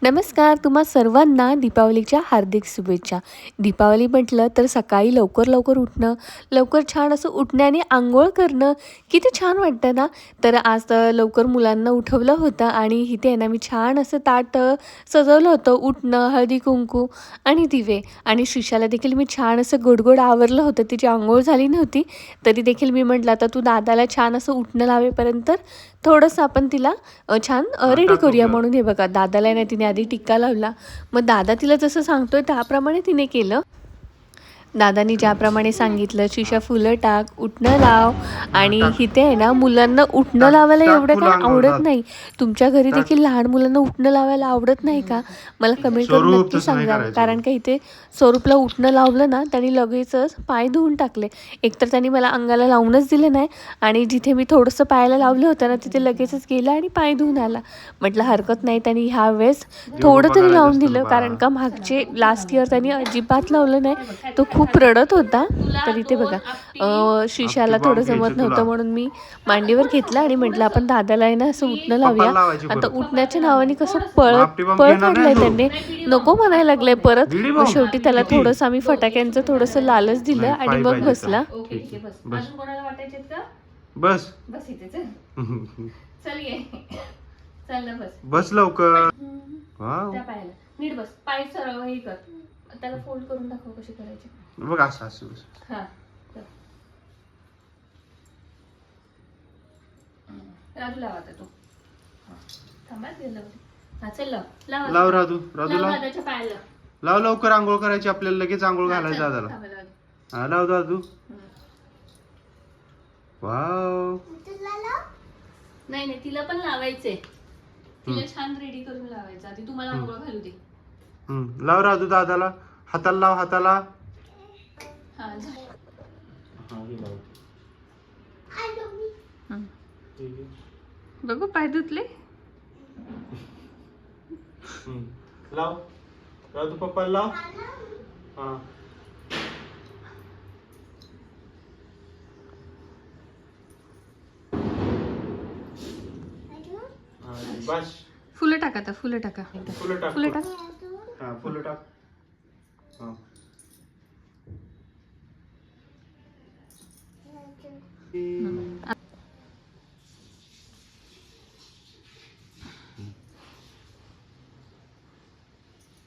नमस्कार, तुम्हा सर्वांना दीपावलीच्या हार्दिक शुभेच्छा. दीपावली म्हटलं तर सकाळी लवकर उठणं, लवकर छान असं उठण्याने अंघोळ करणं किती छान वाटतं ना. तर आज लवकर मुलांना उठवलं होतं आणि इथे आहे ना मी छान असं ताट सजवलं होतं. उठणं, हळदी-कुंकू आणि दिवे आणि शिशाला देखील मी छान असं गोड आवरलं होतं. तिची अंघोळ झाली नव्हती तरी देखील मी म्हटलं आता तू दादाला छान असं उठणं लावेपर्यंत थोडंसं आपण तिला छान रेडी करूया म्हणून. हे बघा, दादाला ना तिने आधी टिक्का लावला. मग दादा तिला जसं सांगतोय त्याप्रमाणे तिने केलं. दादानी ज्याप्रमाणे सांगितलं, शिशा फुलं टाक, उठणं लाव. आणि इथे आहे ना मुलांना उठणं लावायला एवढं काय आवडत नाही. तुमच्या घरी देखील लहान मुलांना उठणं लावायला आवडत नाही का? मला कमेंट करून नक्की सांगा. कारण का इथे स्वरूपला उठणं लावलं ना त्यांनी लगेचच पाय धुवून टाकले. एकतर त्यांनी मला अंगाला लावूनच दिलं नाही आणि जिथे मी थोडंसं पायाला लावलं होतं ना तिथे लगेचच गेला आणि पाय धुवून आला. म्हटलं हरकत नाही, त्यांनी ह्या वेळेस थोडं तरी लावून दिलं. कारण का मागचे लास्ट इयर त्यांनी अजिबात लावलं नाही. तो खूप रडत होता. तर इथे बघा, शिशाला थोडं जमत नव्हतं म्हणून मी मांडीवर घेतला आणि म्हटलं आपण दादाला आहे ना असं उठणं लावूया. आता उठण्याच्या नावाने कसं पळ काढलंय त्यांनी, नको म्हणायला लागलंय परत. मग शेवटी त्याला थोडंसं आम्ही फटाक्यांचं थोडंसं लालच दिलं आणि मग बसला. बस बस इथे चल ये चल ना बस बस लवकर. त्या पायाला नीट बस, पाय सरळ हे कर, त्याला फोल्ड करून दाखव कशी करायची. बघ असं असं बस. हा राजू लावा आता तू. थांबा गेलं. हा चल लाव लाव राजू लाव दादाच्या पायाला लाव लवकर. आंघोळ करायची आपल्याला, लगेच आंघोळ घालायची दादाला. हा लाव राजू. वाव. नाही तिला पण लावायचंय. तिला छान रेडी करून लावायचं. आधी तुम्हाला आंघोळ घालू दे. लाव राजू दादाला. हाताला लाव, हाताला. हा बघू पाय धुतले. लाव राजू पप्पाला लाव. हा बस. फुलं टाका आता, फुलं टाका. फुलं टाक. फुलं टाक. हा फुलं टाक. हा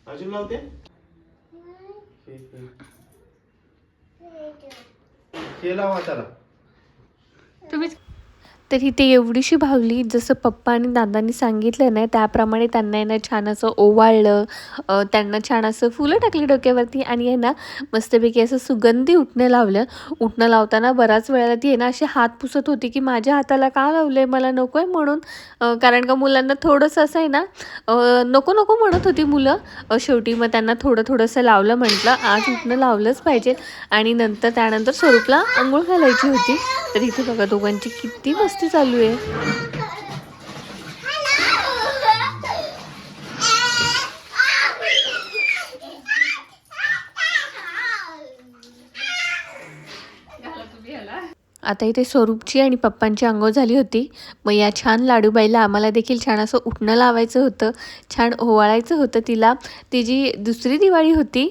अजून लावते. हे लावा त्याला. तुम्ही तर इथे एवढीशी भावली जसं पप्पा आणि दादांनी सांगितलं ना त्याप्रमाणे त्यांना आहे ना छान असं ओवाळलं. त्यांना छान असं फुलं टाकली डोक्यावरती आणि आहे ना मस्तपैकी असं सुगंधी उठणं लावलं. उठणं लावताना बराच वेळेला ती आहे ना अशी हात पुसत होती की माझ्या हाताला का लावलं आहे, मला नको आहे म्हणून. कारण का मुलांना थोडंसं असं आहे ना नको म्हणत होती मुलं. शेवटी मग त्यांना थोडंसं लावलं. म्हटलं आज उठणं लावलंच पाहिजे. आणि त्यानंतर स्वरूपला अंघोळ घालायची होती. तर इथे बघा दोघांची किती मस्ती चालू आहे. आता इथे स्वरूपची आणि पप्पांची अंघोळ झाली होती. मग या छान लाडूबाईला आम्हाला देखील छान असं उठणं लावायचं होतं, छान ओवाळायचं होतं तिला. तिची दुसरी दिवाळी होती.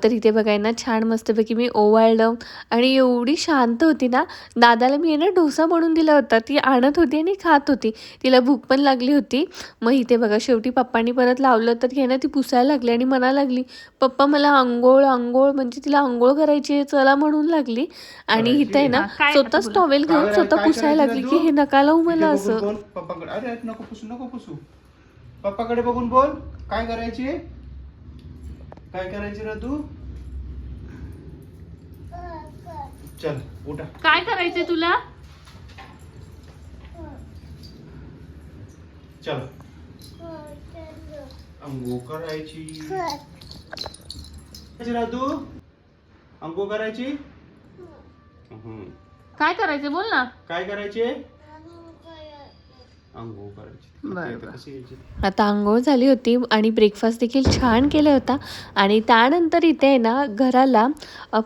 तर इथे बघाय ना छान मस्तपैकी मी ओवाळलं आणि एवढी शांत होती ना. दादाला मी ना डोसा बनवून दिला होता, ती आणत होती आणि खात होती. तिला भूक पण लागली होती. मग इथे बघा शेवटी पप्पांनी परत लावलं तर ती ना ती पुसायला लागली आणि म्हणायला लागली पप्पा मला अंघोळ म्हणजे तिला अंघोळ करायची आहे चला म्हणून लागली. आणि इथे आहे ना स्वतःच टॉवेल घेऊन स्वतः पुसायला लागली की हे नका लावू मला असं. पप्पाकडे. अरे नको पुसू. पप्पाकडे बघून बोल. काय करायची रे तू? चल उठा. काय करायचंय तुला? चल अंघोळ करायची. तू अंघोळ करायची. काय करायचं बोल ना. काय करायचे? अंघोळ करायची. आता कशी यायची? आता अंघोळ झाली होती आणि ब्रेकफास्ट देखील छान केला होता. आणि त्यानंतर इथे आहे ना घराला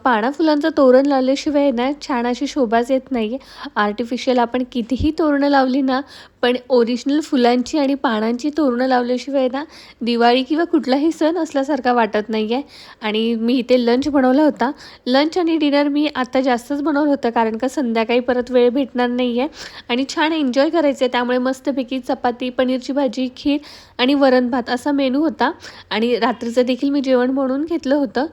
पाना फुलांचं तोरण लावल्याशिवाय आहे ना छान अशी शोभाच येत नाही आहे. आर्टिफिशियल आपण कितीही तोरणं लावली ना, पण ओरिजिनल फुलांची आणि पानांची तोरणं लावल्याशिवाय ना दिवाळी किंवा कुठलाही सण असल्यासारखा वाटत नाही आहे. आणि मी इथे लंच बनवला होता. लंच आणि डिनर मी आता जास्तच बनवलं होतं, कारण का संध्याकाळी परत वेळ भेटणार नाही आहे आणि छान एन्जॉय करायचं आहे. त्यामुळे मस्तपैकी चपाती, पनीरची भाजी, खीर आणि वरण भात असा मेनू होता. आणि रात्रीचं देखील मी जेवण बनवून घेतलं होतं.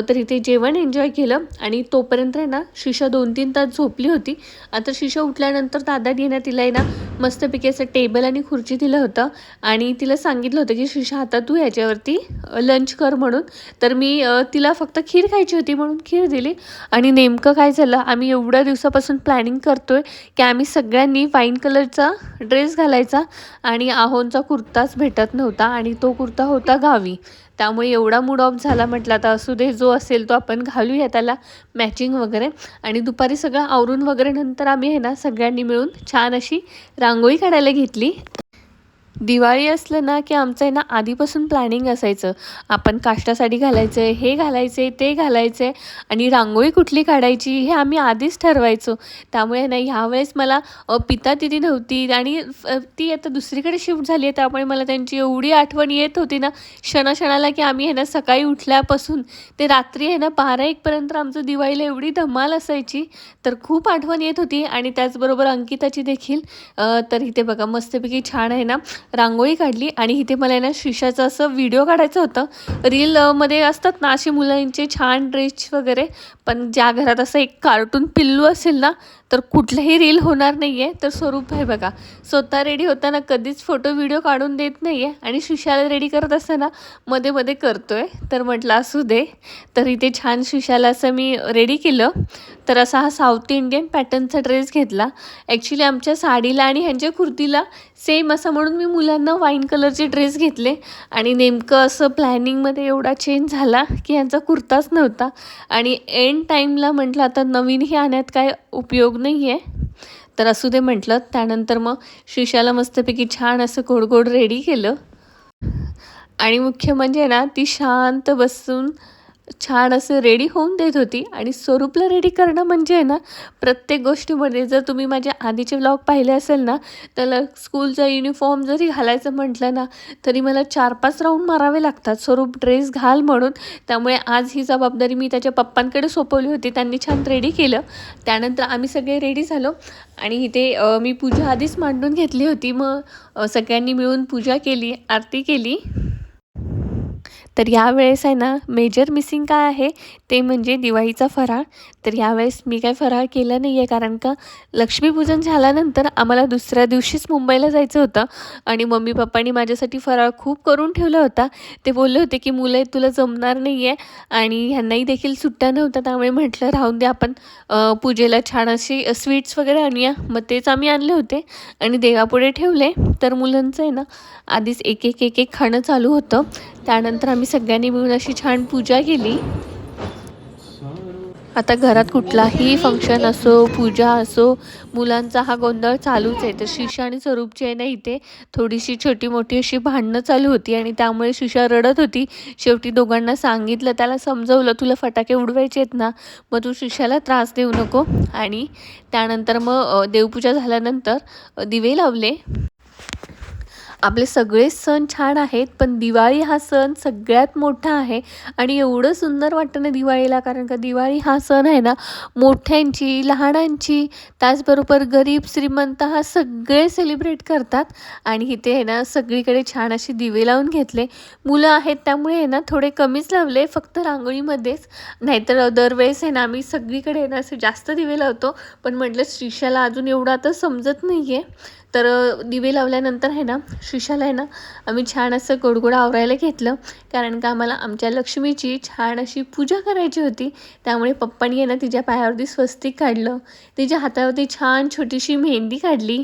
तर इथे जेवण एन्जॉय केलं आणि तोपर्यंत आहे ना शिशा 2-3 तास झोपली होती. आता शिशा उठल्यानंतर दादानी ना तिला आहे ना मस्तपैकी असं टेबल आणि खुर्ची दिलं होतं आणि तिला सांगितलं होतं की शिशा आता तू ह्याच्यावरती लंच कर म्हणून. तर मी तिला फक्त खीर खायची होती म्हणून खीर दिली. आणि नेमकं काय झालं, आम्ही एवढ्या दिवसापासून प्लॅनिंग करतोय की आम्ही सगळ्यांनी वाईन कलरचा ड्रेस घालायचा आणि आहोंचा कुर्ताच भेटत नव्हता आणि तो कुर्ता होता गावी. त्यामुळे एवढा मूड ऑफ झाला. म्हटलं आता असू दे, जो असेल तो आपण घालूया त्याला मॅचिंग वगैरे. आणि दुपारी सगळं आवरून वगैरे नंतर आम्ही आहे ना सगळ्यांनी मिळून छान अशी रांगोळी काढायला घेतली. दिवाळी असलं ना की आमचं आहे ना आधीपासून प्लॅनिंग असायचं, आपण काष्टा साडी घालायचं आहे, हे घालायचं आहे, ते घालायचं आहे आणि रांगोळी कुठली काढायची हे आम्ही आधीच ठरवायचो. त्यामुळे ना ह्यावेळेस मला पिता दिदी नव्हती आणि ती आता दुसरीकडे शिफ्ट झाली आहे. त्यामुळे मला त्यांची एवढी आठवण येत होती ना क्षणाक्षणाला, की आम्ही आहे ना सकाळी उठल्यापासून ते रात्री आहे ना 12-1पर्यंत आमचं दिवाळीला एवढी धमाल असायची. तर खूप आठवण येत होती. आणि त्याचबरोबर अंकिताची देखील. तर इथे बघा मस्तपैकी छान आहे ना रांगोळी काढली. आणि इथे मला ना शिशाचं असं व्हिडिओ काढायचं होतं. रीलमध्ये असतात ना अशी मुलांचे छान ड्रेस वगैरे, पण ज्या घरात असं एक कार्टून पिल्लू असेल ना तर कुठलंही रील होणार नाही आहे. तर स्वरूप आहे बघा, स्वतः रेडी होताना कधीच फोटो व्हिडिओ काढून देत नाही आहे आणि शिशाला रेडी करत असताना मध्ये मध्ये करतो आहे. तर म्हटलं असू दे. तर इथे छान शिशाला असं मी रेडी केलं. तर असा हा साऊथ इंडियन पॅटर्नचा ड्रेस घेतला. ॲक्च्युली आमच्या साडीला आणि ह्यांच्या कुर्तीला सेम असं म्हणून मी मुलांना वाईन कलरचे ड्रेस घेतले. आणि नेमकं असं प्लॅनिंगमध्ये एवढा चेंज झाला की यांचा कुर्ताच नव्हता. आणि एंड टाईमला म्हटलं आता नवीनही आणण्यात काय उपयोग नाही आहे, तर असू दे म्हटलं. त्यानंतर मग शिशाला मस्तपैकी छान असं गोड गोड रेडी केलं. आणि मुख्य म्हणजे ना ती शांत बसून छान असं रेडी होऊन देत होती. आणि स्वरूपला रेडी करणं म्हणजे आहे ना प्रत्येक गोष्टीमध्ये, जर तुम्ही माझ्या आधीचे व्लॉग पाहिले असेल ना, त्याला स्कूलचा युनिफॉर्म जरी घालायचं म्हटलं ना तरी मला 4-5 राऊंड मारावे लागतात, स्वरूप ड्रेस घाल म्हणून. त्यामुळे आज ही जबाबदारी मी त्याच्या पप्पांकडे सोपवली होती. त्यांनी छान रेडी केलं. त्यानंतर आम्ही सगळे रेडी झालो. आणि इथे मी पूजा आधीच मांडून घेतली होती. मग सगळ्यांनी मिळून पूजा केली, आरती केली. तर यावेळेस आहे ना मेजर मिसिंग काय आहे ते म्हणजे दिवाळीचा फराळ. तर यावेळेस मी काय फराळ केला नाही आहे, कारण का लक्ष्मीपूजन झाल्यानंतर आम्हाला दुसऱ्या दिवशीच मुंबईला जायचं होतं. आणि मम्मी पप्पांनी माझ्यासाठी फराळ खूप करून ठेवला होता. ते बोलले होते की मुलं आहेत, तुला जमणार नाही आहे आणि ह्यांनाही देखील सुट्ट्या नव्हत्या. त्यामुळे म्हटलं राहून दे, आपण पूजेला छान अशी स्वीट्स वगैरे आणूया. मग तेच आम्ही आणले होते आणि देवापुढे ठेवले. तर मुलांचं आहे ना आधीच एक एक एक एक खाणं चालू होतं. त्यानंतर आम्ही सगळ्यांनी मिळून अशी छान पूजा केली. आता घरात कुठलाही फंक्शन असो, पूजा असो, मुलांचा हा गोंधळ चालूच आहे. तर शिशा आणि स्वरूपची आहे ना इथे थोडीशी छोटी मोठी अशी भांडणं चालू होती आणि त्यामुळे शिशा रडत होती. शेवटी दोघांना सांगितलं, त्याला समजवलं, तुला फटाके उडवायचे आहेत ना, मग तू शिशाला त्रास देऊ नको. आणि त्यानंतर मग देवपूजा झाल्यानंतर दिवे लावले. आपले सगळेच सण छान आहेत, पण दिवाळी हा सण सगळ्यात मोठा आहे. आणि एवढं सुंदर वाटतं ना दिवाळीला, कारण का दिवाळी हा सण आहे ना मोठ्यांची, लहानांची, त्याचबरोबर गरीब श्रीमंत हा सगळे सेलिब्रेट करतात. आणि इथे आहे ना सगळीकडे छान असे दिवे लावून घेतले. मुलं आहेत त्यामुळे आहे ना थोडे कमीच लावले, फक्त रांगोळीमध्येच. नाहीतर दरवेळेस आहे ना आम्ही सगळीकडे आहे ना असे जास्त दिवे लावतो. पण म्हटलं श्रीशाला अजून एवढं आता समजत नाही आहे. तर दिवे लावल्यानंतर आहे ना शिशाला आहे ना आम्ही छान असं गोडगोड आवरायला घेतलं, कारण का आम्हाला आमच्या लक्ष्मीची छान अशी पूजा करायची होती. त्यामुळे पप्पांनी आहे ना तिच्या पायावरती स्वस्तिक काढलं, तिच्या हातावरती छान छोटीशी मेहंदी काढली.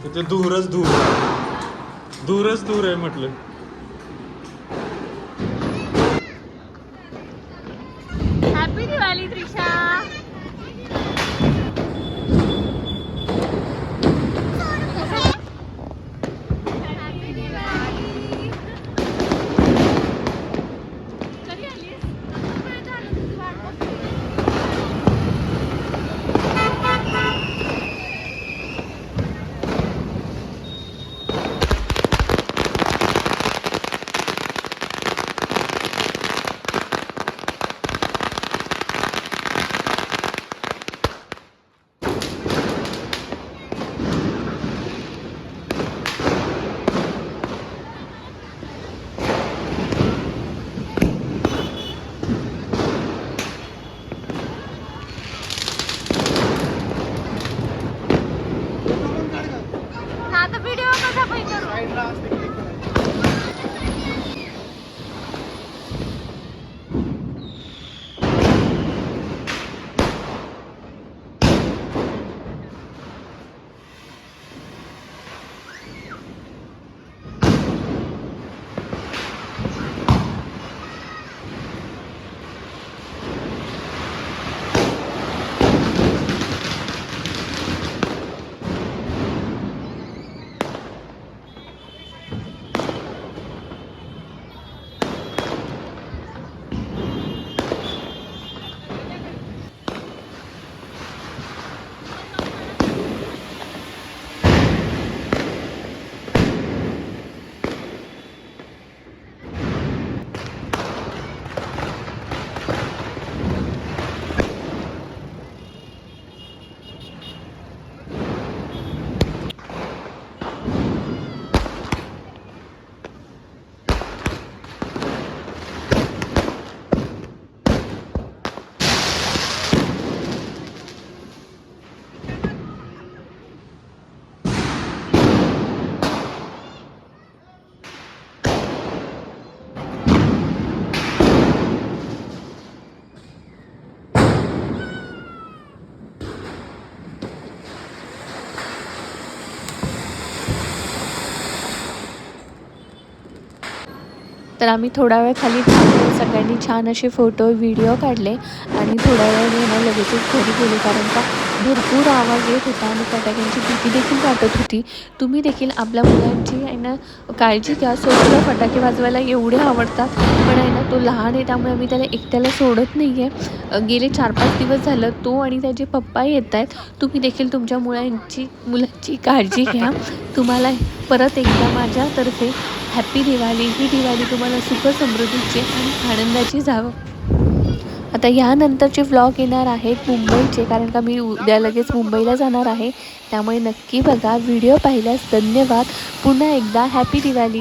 इथे दूरच दूर दूरच दूर आहे म्हटलं. हॅपी दिवाळी त्रिशा. आता व्हिडिओ कसा पण करू. साईडला असते click करायचं. तर आम्ही थोडा वेळ खाली थांबलो, सगळ्यांनी छान असे फोटो व्हिडिओ काढले आणि थोड्या वेळाने ना लगेचच घरी गेलो, कारण का भरपूर आवाज येत होता आणि फटाक्यांची भीती देखील वाटत होती. तुम्ही देखील आपल्या मुलांची आहे ना काळजी घ्या. सोबत फटाके वाजवायला एवढे आवडतात, पण आहे ना तो लहान आहे त्यामुळे आम्ही त्याला एकट्याला सोडत नाही आहे. गेले 4-5 दिवस झालं तो आणि त्याचे पप्पा येत आहेत. तुम्ही देखील तुमच्या मुलांची काळजी घ्या. तुम्हाला परत एकदा माझ्यातर्फे हॅपी दिवाळी. ही दिवाळी तुम्हाला सुख समृद्धीची आणि आनंदाची जावं. आता यानंतरचे व्लॉग येणार आहेत मुंबईचे, कारण का मी उद्या लगेच मुंबईला जाणार आहे. त्यामुळे नक्की बघा. व्हिडिओ पाहिल्यास धन्यवाद. पुन्हा एकदा हॅपी दिवाळी.